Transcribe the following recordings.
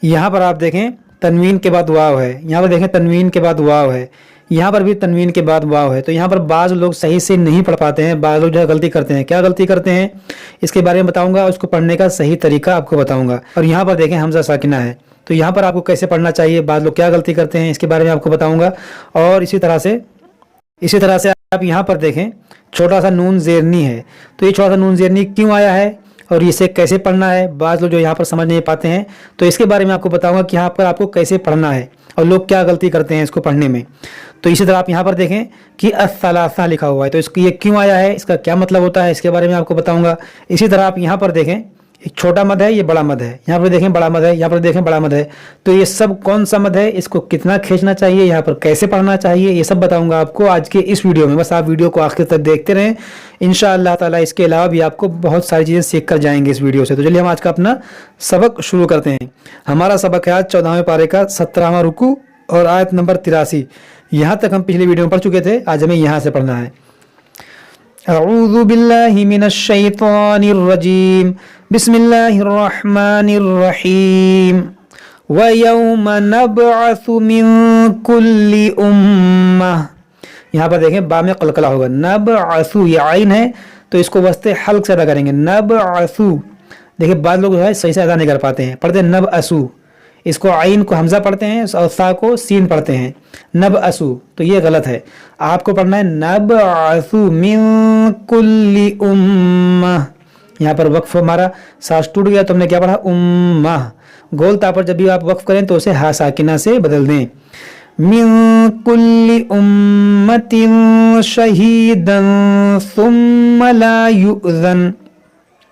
यहाँ पर आप देखें तनवीन के बाद वाव है, यहाँ पर देखें तनवीन के बाद वाव है, यहाँ पर भी तनवीन के बाद वाव है। तो यहाँ पर बाज़ लोग सही से नहीं पढ़ पाते हैं, बाज़ लोग जो है गलती करते हैं। क्या गलती करते हैं इसके बारे में बताऊंगा, उसको पढ़ने का सही तरीका आपको बताऊंगा। और यहाँ पर देखें हमज़ा साकिना है, तो यहाँ पर आपको कैसे पढ़ना चाहिए, बाज़ लोग क्या गलती करते हैं इसके बारे में आपको बताऊँगा। और इसी तरह से आप यहाँ पर देखें छोटा सा नून ज़ेरनी है, तो ये छोटा सा नून ज़ेरनी क्यों आया है और इसे कैसे पढ़ना है, बाज़ लोग जो यहाँ पर समझ नहीं पाते हैं, तो इसके बारे में आपको बताऊंगा कि यहाँ पर आपको कैसे पढ़ना है और लोग क्या गलती करते हैं इसको पढ़ने में। तो इसी तरह आप यहाँ पर देखें कि अस्सलासा लिखा हुआ है, तो इसकी ये क्यों आया है, इसका क्या मतलब होता है, इसके बारे में आपको बताऊंगा। इसी तरह आप यहाँ पर देखें एक छोटा मद है, ये बड़ा मद है, यहाँ पर देखें बड़ा मद है, यहाँ पर देखें बड़ा मद है। तो ये सब कौन सा मद है, इसको कितना खींचना चाहिए, यहाँ पर कैसे पढ़ना चाहिए, ये सब बताऊंगा आपको आज के इस वीडियो में। बस आप वीडियो को आखिर तक देखते रहें, इंशाअल्लाह ताला इसके अलावा भी आपको बहुत सारी चीज़ें सीख कर जाएंगे इस वीडियो से। तो चलिए हम आज का अपना सबक शुरू करते हैं। हमारा सबक है आज 14वें पारे का 17वां रुकू और आयत नंबर 83। यहाँ तक हम पिछले वीडियो में पढ़ चुके थे, आज हमें यहाँ से पढ़ना है। अऊज़ु बिल्लाहि मिनश शैतानिर रजीम, बिस्मिल्लाहिर्रहमानिर रहीम। व यौम नबअसु मिन कुल्ली उम्मह, यहाँ पर देखें बा में कलकला होगा, नबअसु ये आइन है तो इसको वस्ते हल्क से अदा करेंगे, नबअसु। देखिए बाद लोग जो है सही से अदा नहीं कर पाते हैं, पढ़ते हैं नबअसु, इसको आइन को हमजा पढ़ते हैं और सा को सीन पढ़ते हैं, नबअसु, तो ये गलत है। आपको पढ़ना है नबअसु मिन कुल्ली उम्मह। यहाँ पर वक्फ हमारा सांस टूट गया तो हमने क्या पढ़ा, उम्मह। गोल ता पर जब भी आप वक्फ करें तो उसे हा साकिना से बदल दें। मिन कुल्ली उम्मतिन शहीदन सुम्मा ला युअज़न,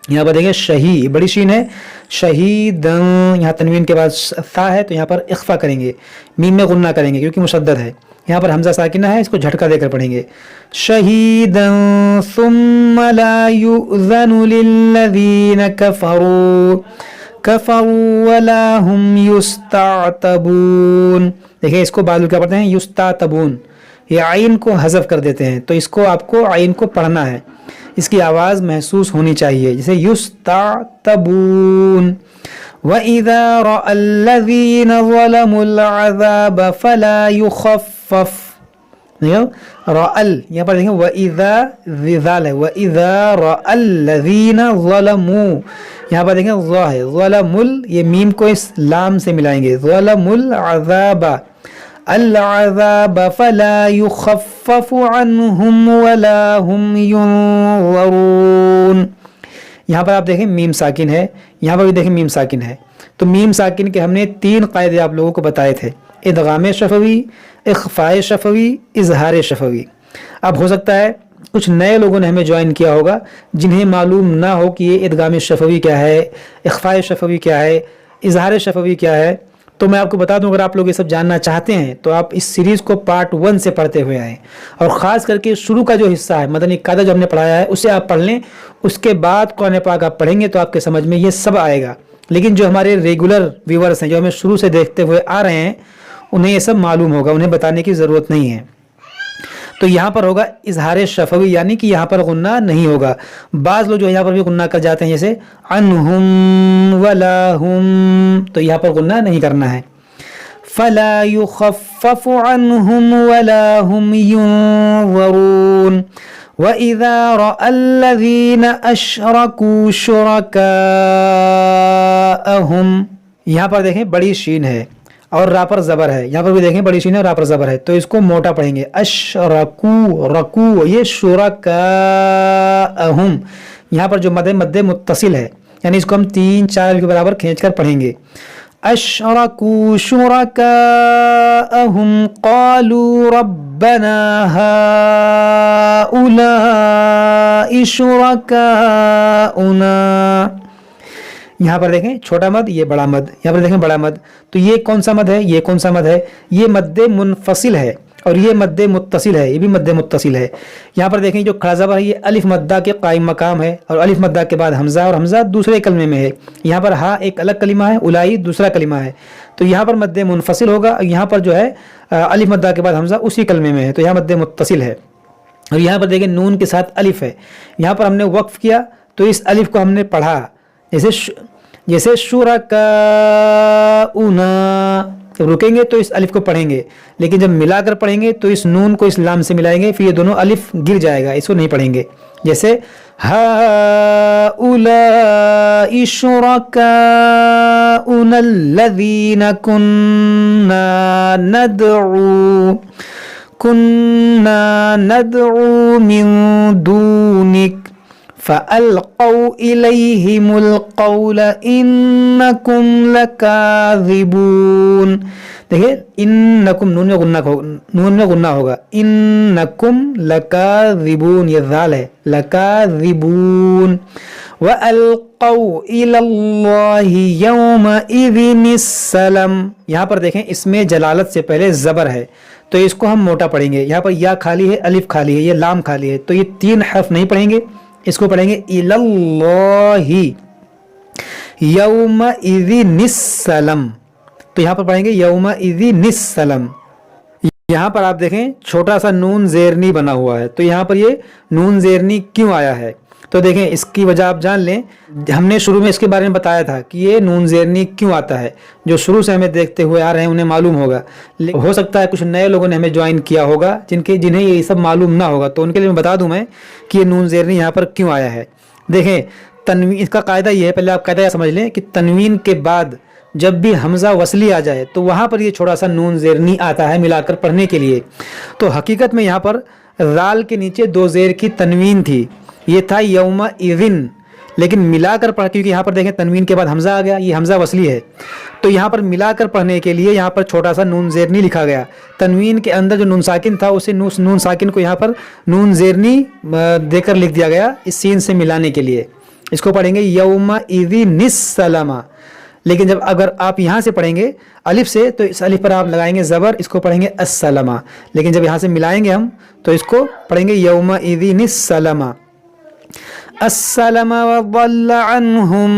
यहाँ पर देखिए शही बड़ी शीन है, शहीदन, यहाँ तनवीन के बाद सा है तो यहाँ पर इख्फा करेंगे, मीम में गुन्ना करेंगे क्योंकि मुशद्दद है। यहाँ पर हमजा साकिना है, इसको झटका देकर पढ़ेंगे, शहीदन सुम्मा ला युअज़नु लिल्लज़ीना कफ़रू वला हुम युस्तअतबून। देखिए इसको बादल क्या पढ़ते हैं, युस्तअतबून, ये आइन को हज़फ कर देते हैं, तो इसको आपको आइन को पढ़ना है, इसकी आवाज़ महसूस होनी चाहिए, जैसे युस्तअतबून। व इज़ा रअल्लज़ीना ज़लमुल अज़ाब फला युख़फ़फ़, रअल यहाँ पर देखें व इज़ा ज़ाल है, व इज़ा रअल्लज़ीना ज़लमू, यहाँ पर देखें ज़ है, ज़लमुल ये मीम को इस लाम से मिलाएंगे, ज़लमुल अज़ाब अल-अज़ाब फला युख़फ़फ़ु अन्हुम वला हुम युनज़रून। यहाँ पर आप देखें मीम साकिन है, यहाँ पर भी देखें मीम साकिन है। तो मीम साकिन के हमने 3 कायदे आप लोगों को बताए थे, इदगाम शफ़वी, इख़फ़ाए शफ़वी, इज़हार शफ़वी। अब हो सकता है कुछ नए लोगों ने हमें ज्वाइन किया होगा जिन्हें मालूम ना हो कि ये इदगाम शफ़वी क्या है, इख़फ़ाए शफ़वी क्या है, इज़हार शफ़वी क्या है। तो मैं आपको बता दूं, अगर आप लोग ये सब जानना चाहते हैं तो आप इस सीरीज़ को पार्ट 1 से पढ़ते हुए आएँ, और ख़ास करके शुरू का जो हिस्सा है मदनी कायदा जो हमने पढ़ाया है उसे आप पढ़ लें, उसके बाद कुरान पाक आप पढ़ेंगे तो आपके समझ में ये सब आएगा। लेकिन जो हमारे रेगुलर व्यूवर्स हैं, जो हमें शुरू से देखते हुए आ रहे हैं, उन्हें ये सब मालूम होगा, उन्हें बताने की ज़रूरत नहीं है। तो यहाँ पर होगा इज़हार शफ़वी, यानी कि यहाँ पर गुन्ना नहीं होगा। बाज़ लोग जो यहाँ पर भी गुन्ना कर जाते हैं, जैसे अन्हुम वला हुम, तो यहाँ पर गुन्ना नहीं करना है। फला युख़फ़फ़ु अन्हुम वला हुम युनज़रून। व इज़ा रअल्लज़ीना अशरकू शुरकाअहुम, यहाँ पर देखें बड़ी शीन है और रा पर ज़बर है, यहाँ पर भी देखें बड़ी शीन है और रा पर ज़बर है, तो इसको मोटा पढ़ेंगे, अशरकू रकू, ये शुरकाअहुम। यहाँ पर जो मद मुत्तसिल है, यानी इसको हम 3-4 के बराबर खींच कर पढ़ेंगे, अशरकू शुरकाअहुम क़ालू रब्बना हाउलाई शुरकाउना। यहाँ पर देखें छोटा मद, ये बड़ा मद, यहाँ पर देखें बड़ा मद, तो ये कौन सा मद है, ये कौन सा मद है, ये मद मुनफसिल है और ये मद मुत्तसिल है, ये भी मद मुत्तसिल है। यहाँ पर देखें जो खड़ा ज़बर है ये अलिफ मद्दा के कायम मकाम है, और अलिफ मद्दा के बाद हमज़ा, और हमज़ा दूसरे कलमे में है। यहाँ पर हा एक अलग कलिमा है, उलाई दूसरा कलिमा है, तो यहाँ पर मद मुनफसिल होगा, और यहाँ पर जो है अलिफ मद्दा के बाद हमज़ा उसी कलमे में है, तो यहाँ मद मुत्तसिल है। और यहाँ पर देखें नून के साथ अलिफ है, यहाँ पर हमने वक्फ किया तो इस अलिफ को हमने पढ़ा, जैसे शुरका जब रुकेंगे तो इस अलिफ को पढ़ेंगे, लेकिन जब मिलाकर पढ़ेंगे तो इस नून को इस लाम से मिलाएंगे, फिर ये दोनों अलिफ गिर जाएगा, इसको नहीं पढ़ेंगे। जैसे हाउलाई शुरकाउना अल्लज़ीना कुन्ना नदउ मिन दूनिक फ़अल्क़ौ इलैहिमुल क़ौल इन्नकुम लकाज़िबून। देखिए इन्नकुम नून में गुन्ना होगा, इन्नकुम लकाज़िबून, ये ज़ाल है, लकाज़िबून। वअल्क़ौ इलल्लाहि यौमइज़िनिस्सलम। यहाँ पर देखें इसमें जलालत से पहले ज़बर है तो इसको हम मोटा पढ़ेंगे। यहाँ पर या खाली है, अलिफ खाली है, ये लाम खाली है, तो ये तीन हर्फ नहीं पढ़ेंगे, इसको पढ़ेंगे इलल्लाहि यौमइज़िनिस्सलम। तो यहाँ पर पढ़ेंगे यौमइज़िनिस्सलम। यहाँ पर आप देखें छोटा सा नून ज़ेरनी बना हुआ है, तो यहाँ पर ये नून ज़ेरनी क्यों आया है? तो देखें इसकी वजह आप जान लें, हमने शुरू में इसके बारे में बताया था कि ये नून ज़ेरनी क्यों आता है। जो शुरू से हमें देखते हुए आ रहे हैं उन्हें मालूम होगा, लेकिन हो सकता है कुछ नए लोगों ने हमें ज्वाइन किया होगा जिन्हें ये सब मालूम ना होगा, तो उनके लिए मैं बता दूं मैं कि ये नून ज़ेरनी यहाँ पर क्यों आया है। देखें तनवीन, इसका कायदा ये है, पहले आप कायदा समझ लें कि तनवीन के बाद जब भी हमज़ा वसली आ जाए तो वहाँ पर ये छोटा सा नून ज़ेरनी आता है मिलाकर पढ़ने के लिए। तो हकीकत में यहाँ पर राल के नीचे दो ज़ेर की तनवीन थी, ये था यौमइज़िन, लेकिन मिलाकर पढ़, क्योंकि यहाँ पर देखें तनवीन के बाद हमज़ा आ गया, ये हमज़ा वसली है, तो यहाँ पर मिलाकर पढ़ने के लिए यहाँ पर छोटा सा नून ज़ेरनी लिखा गया। तनवीन के अंदर जो नून साकिन था उसे नून साकिन को यहाँ पर नून ज़ेरनी देकर लिख दिया गया इस सीन से मिलाने के लिए। इसको पढ़ेंगे यौमइज़िनिस्सलम। लेकिन जब अगर आप यहाँ से पढ़ेंगे अलिफ से तो इस अलिफ पर आप लगाएंगे ज़बर, इसको पढ़ेंगे अस्सलमा। लेकिन जब यहाँ से मिलाएंगे हम तो इसको पढ़ेंगे यौमइज़िनिस्सलम। अस्सलम वज़ल्ल अन्हुम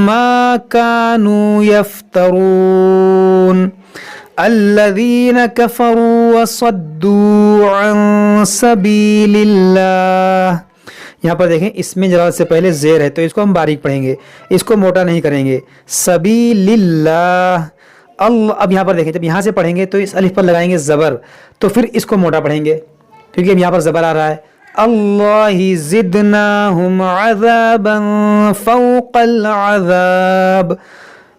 मा कानू यफ्तरून अल्लज़ीना कफ़रू वसद्दू अन सबीलिल्लाह। यहाँ पर देखें इसमें जलाल से पहले ज़ेर है तो इसको हम बारीक पढ़ेंगे, इसको मोटा नहीं करेंगे। सबीलिल्लाह अल्लाह। अब यहाँ पर देखें जब यहाँ से पढ़ेंगे तो इस अलिफ पर लगाएंगे ज़बर, तो फिर इसको मोटा पढ़ेंगे क्योंकि अब यहाँ पर ज़बर आ रहा है। अल्लाहि ज़िदनाहुम अज़ाबन फ़ौक़ल अज़ाब।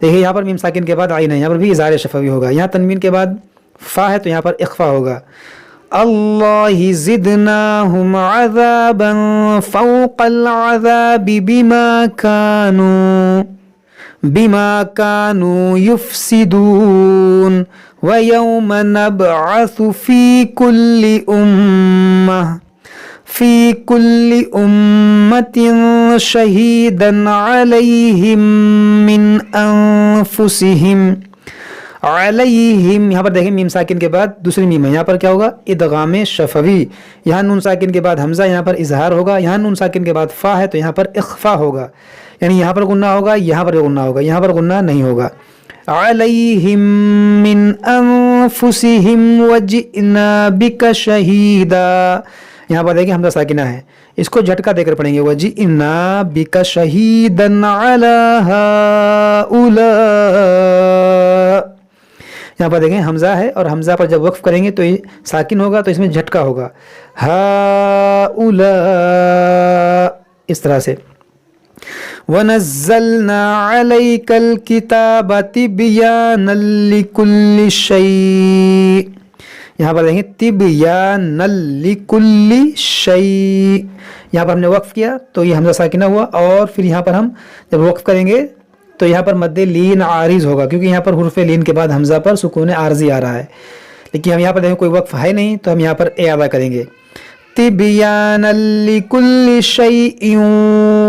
देखिए यहाँ पर मीम साकिन के बाद आइन है, यहाँ पर भी इज़हार शफ़वी होगा। यहाँ तनवीन के बाद फ़ा है तो यहाँ पर इख़फ़ा होगा। अल्लाहि ज़िदनाहुम अज़ाबन फ़ौक़ल अज़ाबि बिमा कानू युफ़सिदून व यौम नबअसु फ़ी कुल्लि उम्मतिन शहीदन अलैहिम मिन अनफुसिहिम। अलैहिम, यहाँ पर देखें मीम साकिन के बाद दूसरी मीम है, यहाँ पर क्या होगा इदगाम शफ़वी। यहाँ नून साकिन के बाद हमज़ा, यहाँ पर इजहार होगा। यहाँ नून साकिन के बाद फ़ा है तो यहाँ पर इख़फ़ा होगा, यानी यहाँ पर गुन्ना होगा, यहाँ पर गुन्ना होगा, यहाँ पर गुन्ना नहीं होगा। अलैहिम मिन अनफुसिहिम वजिअना बिका शहीदा। यहाँ पर देखिए हमज़ा साकिना है, इसको झटका देकर पढ़ेंगे वजिअना बिका शहीदन अला हाउला। यहाँ पर देखें हमज़ा है और हमज़ा पर जब वक्फ़ करेंगे तो ये साकिन होगा तो इसमें झटका होगा हाउला, इस तरह से। वनज़्ज़लना अलैकल किताब तिबयानल लिकुल्लि शै। यहाँ पर देखें तिबयानल लिकुल्लि शै, यहाँ पर हमने वक्फ़ किया तो ये हमज़ा साकिना हुआ, और फिर यहाँ पर हम जब वक्फ़ करेंगे तो यहाँ पर मद्दे लीन आरिज़ होगा क्योंकि यहाँ पर हुर्फ़े लीन के बाद हमज़ा पर सुकून आर्ज़ी आ रहा है। लेकिन हम यहाँ पर देखें कोई वक्फ़ है नहीं तो हम यहाँ पर ए अदा करेंगे। तिबयानल लिकुल्लि शैइन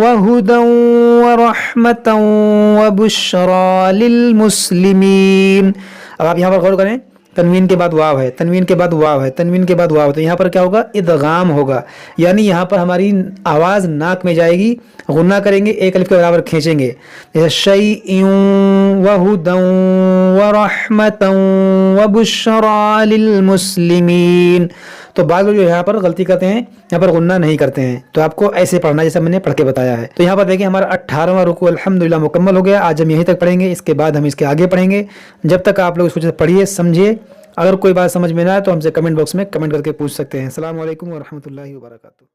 व हुदन व रहमतन व बुश्रा लिल मुस्लिमीन। अब आप यहाँ पर गौर करें, तनवीन के बाद वाव है, तनवीन के बाद वाव है, तनवीन के बाद वाव, तो यहाँ पर क्या होगा इदगाम होगा, यानी यहाँ पर हमारी आवाज़ नाक में जाएगी, गुन्ना करेंगे, एक अलिफ के बराबर खींचेंगे। जैसे शैइन व हुदन व रहमतन व बुश्रा लिल मुस्लिमीन, تو بعض لوگ جو یہاں پر غلطی کرتے ہیں، یہاں پر غنہ نہیں کرتے ہیں، تو آپ کو ایسے پڑھنا جیسا میں نے پڑھ کے بتایا ہے۔ تو یہاں پر دیکھیں ہمارا 18واں رکوع الحمدللہ مکمل ہو گیا۔ آج ہم یہیں تک پڑھیں گے، اس کے بعد ہم اس کے آگے پڑھیں گے۔ جب تک آپ لوگ اس کو پڑھیے سمجھیے، اگر کوئی بات سمجھ میں نہ آئے تو ہم سے کمنٹ باکس میں کمنٹ کر کے پوچھ سکتے ہیں۔ السلام علیکم ورحمۃ اللہ وبرکاتہ۔